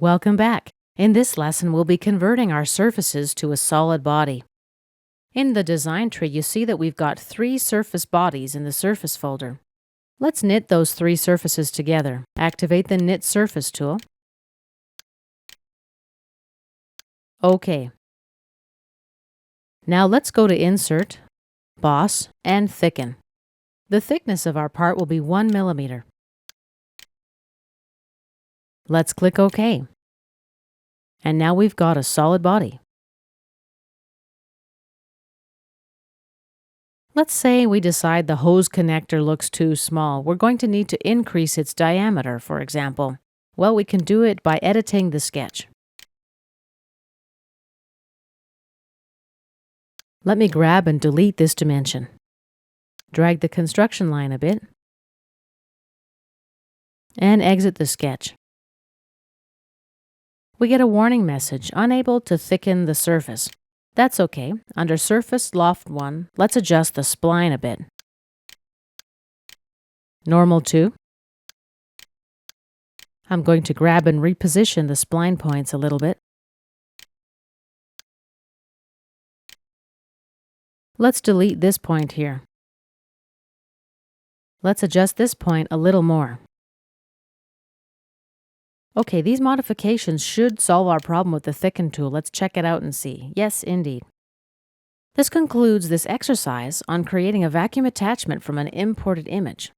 Welcome back. In this lesson, we'll be converting our surfaces to a solid body. In the design tree, you see that we've got 3 surface bodies in the surface folder. Let's knit those 3 surfaces together. Activate the Knit Surface tool. OK. Now let's go to Insert, Boss, and Thicken. The thickness of our part will be 1 millimeter. Let's click OK. And now we've got a solid body. Let's say we decide the hose connector looks too small. We're going to need to increase its diameter, for example. Well, we can do it by editing the sketch. Let me grab and delete this dimension. Drag the construction line a bit. And exit the sketch. We get a warning message, unable to thicken the surface. That's okay. Under Surface Loft 1, let's adjust the spline a bit. Normal 2. I'm going to grab and reposition the spline points a little bit. Let's delete this point here. Let's adjust this point a little more. Okay, these modifications should solve our problem with the Thicken tool. Let's check it out and see. Yes, indeed. This concludes this exercise on creating a vacuum attachment from an imported image.